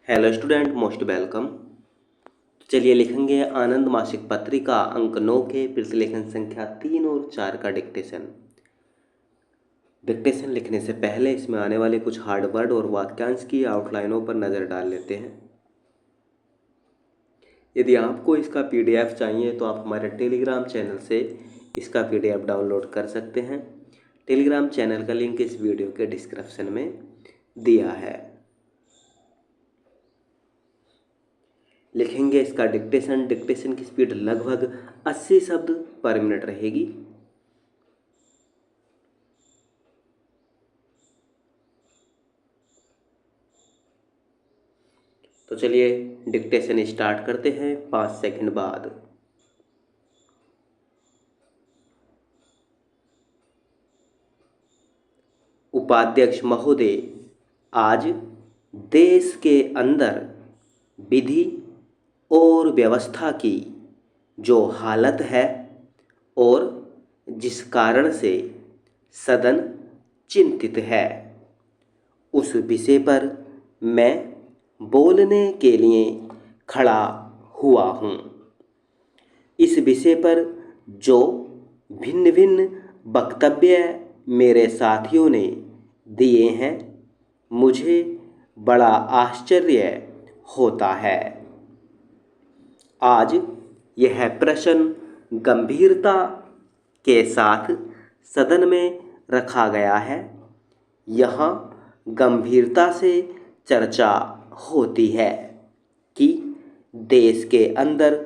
Hello student, most welcome. चलिए लिखेंगे आनंद मासिक पत्रिका अंक 9 के प्रतिलेखन संख्या 3 और 4 का डिक्टेशन। डिक्टेशन लिखने से पहले इसमें आने वाले कुछ हार्ड वर्ड और वाक्यांश की आउटलाइनों पर नज़र डाल लेते हैं। यदि आपको इसका पीडीएफ चाहिए तो आप हमारे टेलीग्राम चैनल से इसका पीडीएफ डाउनलोड कर सकते हैं। टेलीग्राम चैनल का लिंक इस वीडियो के डिस्क्रिप्शन में दिया है। लिखेंगे इसका डिक्टेशन। डिक्टेशन की स्पीड लगभग 80 शब्द पर मिनट रहेगी। तो चलिए डिक्टेशन स्टार्ट करते हैं 5 सेकंड बाद। उपाध्यक्ष महोदय, आज देश के अंदर विधि और व्यवस्था की जो हालत है और जिस कारण से सदन चिंतित है, उस विषय पर मैं बोलने के लिए खड़ा हुआ हूँ। इस विषय पर जो भिन्न भिन्न वक्तव्य मेरे साथियों ने दिए हैं, मुझे बड़ा आश्चर्य होता है। आज यह प्रश्न गंभीरता के साथ सदन में रखा गया है। यहाँ गंभीरता से चर्चा होती है कि देश के अंदर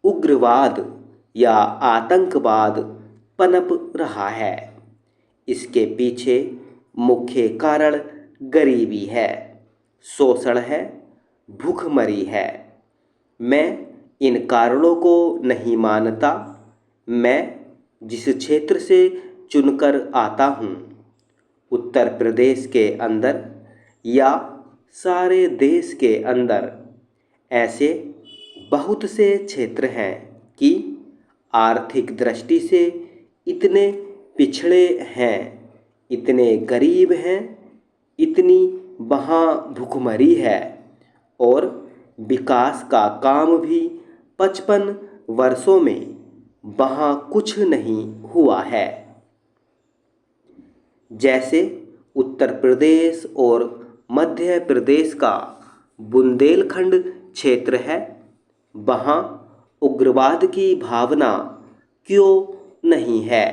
उग्रवाद या आतंकवाद पनप रहा है। इसके पीछे मुख्य कारण गरीबी है, शोषण है, भूखमरी है। मैं इन कारणों को नहीं मानता। मैं जिस क्षेत्र से चुनकर आता हूँ, उत्तर प्रदेश के अंदर या सारे देश के अंदर ऐसे बहुत से क्षेत्र हैं कि आर्थिक दृष्टि से इतने पिछड़े हैं, इतने गरीब हैं, इतनी वहाँ भूखमरी है और विकास का काम भी 55 वर्षों में वहाँ कुछ नहीं हुआ है। जैसे उत्तर प्रदेश और मध्य प्रदेश का बुंदेलखंड क्षेत्र है, वहाँ उग्रवाद की भावना क्यों नहीं है?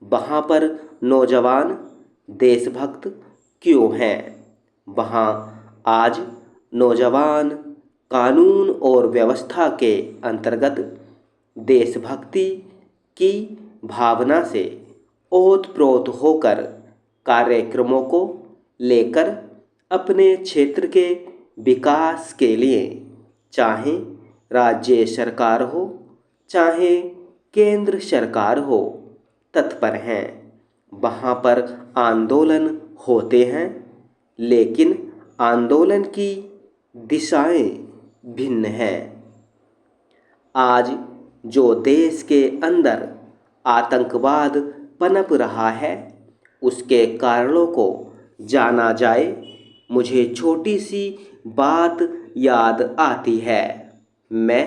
वहाँ पर नौजवान देशभक्त क्यों हैं? वहाँ आज नौजवान कानून और व्यवस्था के अंतर्गत देशभक्ति की भावना से ओतप्रोत होकर कार्यक्रमों को लेकर अपने क्षेत्र के विकास के लिए, चाहे राज्य सरकार हो चाहे केंद्र सरकार हो, तत्पर हैं। वहाँ पर आंदोलन होते हैं, लेकिन आंदोलन की दिशाएं भिन्न हैं। आज जो देश के अंदर आतंकवाद पनप रहा है, उसके कारणों को जाना जाए, मुझे छोटी सी बात याद आती है। मैं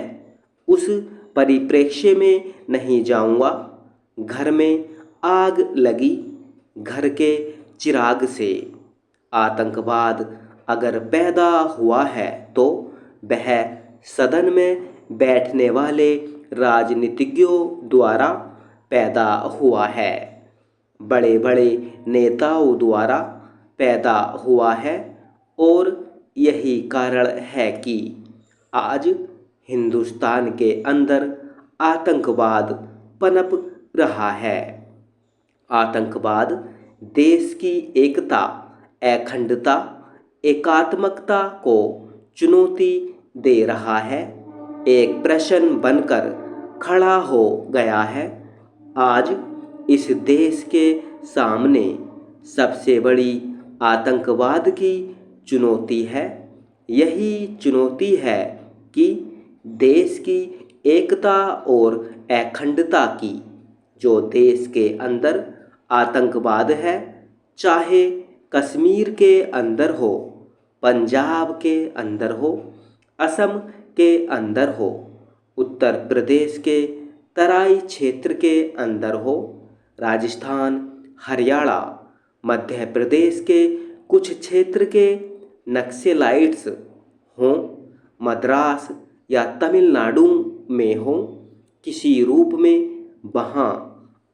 उस परिप्रेक्ष्य में नहीं जाऊंगा। घर में आग लगी, घर के चिराग से आतंकवाद अगर पैदा हुआ है तो वह सदन में बैठने वाले राजनीतिज्ञों द्वारा पैदा हुआ है, बड़े बड़े नेताओं द्वारा पैदा हुआ है। और यही कारण है कि आज हिंदुस्तान के अंदर आतंकवाद पनप रहा है। आतंकवाद देश की एकता, अखंडता, एकात्मकता को चुनौती दे रहा है, एक प्रश्न बनकर खड़ा हो गया है। आज इस देश के सामने सबसे बड़ी आतंकवाद की चुनौती है। यही चुनौती है कि देश की एकता और अखंडता की, जो देश के अंदर आतंकवाद है, चाहे कश्मीर के अंदर हो, पंजाब के अंदर हो, असम के अंदर हो, उत्तर प्रदेश के तराई क्षेत्र के अंदर हो, राजस्थान, हरियाणा, मध्य प्रदेश के कुछ क्षेत्र के नक्सलाइट्स हों, मद्रास या तमिलनाडु में हो, किसी रूप में वहाँ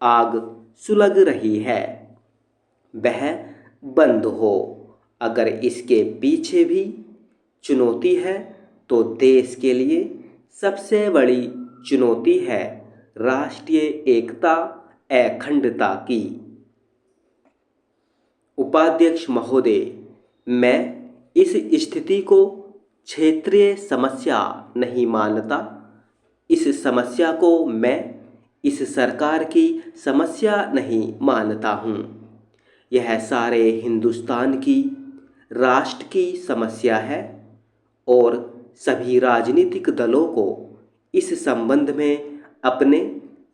आग सुलग रही है, वह बंद हो। अगर इसके पीछे भी चुनौती है तो देश के लिए सबसे बड़ी चुनौती है राष्ट्रीय एकता, अखंडता की। उपाध्यक्ष महोदय, मैं इस स्थिति को क्षेत्रीय समस्या नहीं मानता। इस समस्या को मैं इस सरकार की समस्या नहीं मानता हूँ। यह सारे हिंदुस्तान की, राष्ट्र की समस्या है और सभी राजनीतिक दलों को इस संबंध में अपने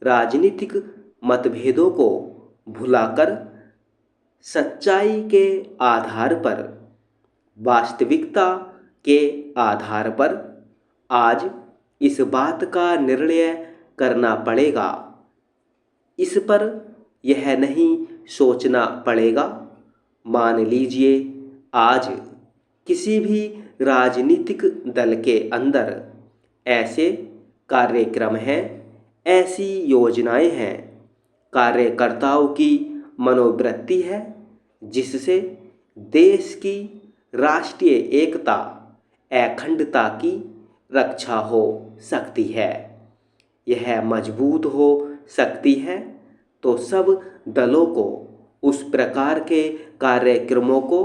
राजनीतिक मतभेदों को भुलाकर सच्चाई के आधार पर, वास्तविकता के आधार पर आज इस बात का निर्णय करना पड़ेगा। इस पर यह नहीं सोचना पड़ेगा, मान लीजिए आज किसी भी राजनीतिक दल के अंदर ऐसे कार्यक्रम हैं, ऐसी योजनाएं हैं, कार्यकर्ताओं की मनोवृत्ति है जिससे देश की राष्ट्रीय एकता, अखंडता की रक्षा हो सकती है, यह मजबूत हो सकती है, तो सब दलों को उस प्रकार के कार्यक्रमों को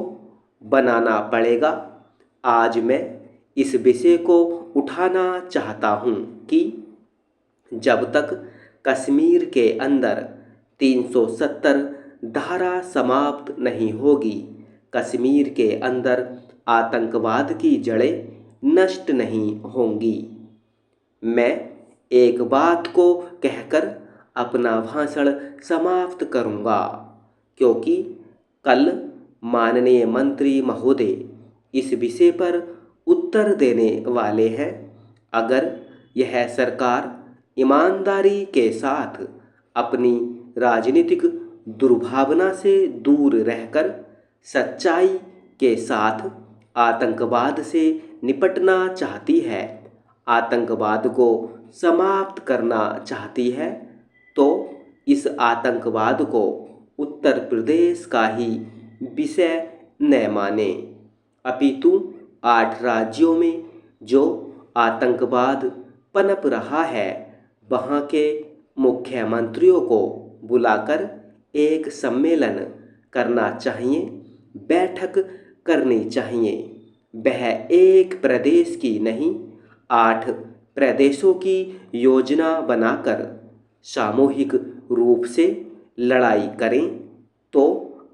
बनाना पड़ेगा। आज मैं इस विषय को उठाना चाहता हूँ कि जब तक कश्मीर के अंदर 370 धारा समाप्त नहीं होगी, कश्मीर के अंदर आतंकवाद की जड़ें नष्ट नहीं होंगी। मैं एक बात को कहकर अपना भाषण समाप्त करूंगा, क्योंकि कल माननीय मंत्री महोदय इस विषय पर उत्तर देने वाले हैं। अगर यह सरकार ईमानदारी के साथ अपनी राजनीतिक दुर्भावना से दूर रहकर सच्चाई के साथ आतंकवाद से निपटना चाहती है, आतंकवाद को समाप्त करना चाहती है, तो इस आतंकवाद को उत्तर प्रदेश का ही विषय न माने, अपितु 8 राज्यों में जो आतंकवाद पनप रहा है वहाँ के मुख्यमंत्रियों को बुलाकर एक सम्मेलन करना चाहिए, बैठक करनी चाहिए। वह एक प्रदेश की नहीं, 8 प्रदेशों की योजना बनाकर सामूहिक रूप से लड़ाई करें तो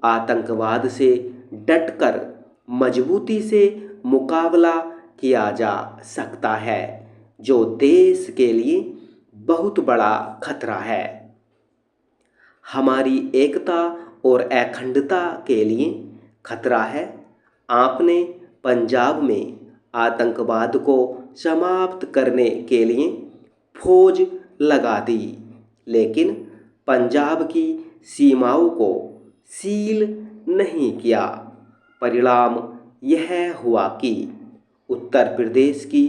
आतंकवाद से डटकर मजबूती से मुकाबला किया जा सकता है, जो देश के लिए बहुत बड़ा खतरा है। हमारी एकता और अखंडता के लिए खतरा है। आपने पंजाब में आतंकवाद को समाप्त करने के लिए फौज लगा दी, लेकिन पंजाब की सीमाओं को सील नहीं किया। परिणाम यह हुआ कि उत्तर प्रदेश की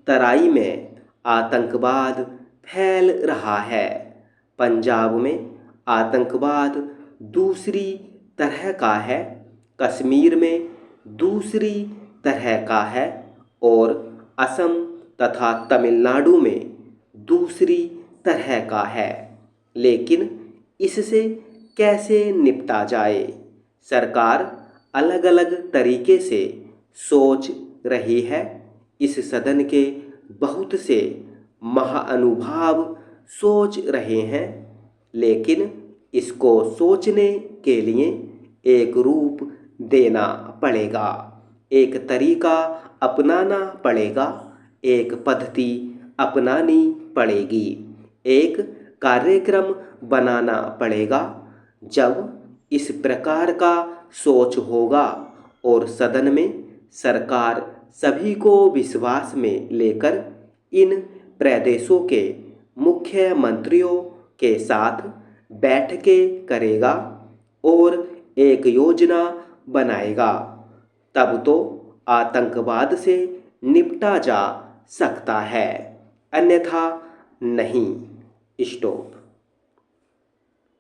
तराई में आतंकवाद फैल रहा है। पंजाब में आतंकवाद दूसरी तरह का है, कश्मीर में दूसरी तरह का है और असम तथा तमिलनाडु में दूसरी तरह का है। लेकिन इससे कैसे निपटा जाए, सरकार अलग अलग तरीके से सोच रही है। इस सदन के बहुत से महानुभाव सोच रहे हैं, लेकिन इसको सोचने के लिए एक रूप देना पड़ेगा, एक तरीका अपनाना पड़ेगा, एक पद्धति अपनानी पड़ेगी, एक कार्यक्रम बनाना पड़ेगा। जब इस प्रकार का सोच होगा और सदन में सरकार सभी को विश्वास में लेकर इन प्रदेशों के मुख्यमंत्रियों के साथ बैठकें करेगा और एक योजना बनाएगा। तब तो आतंकवाद से निपटा जा सकता है, अन्यथा नहीं। स्टॉप।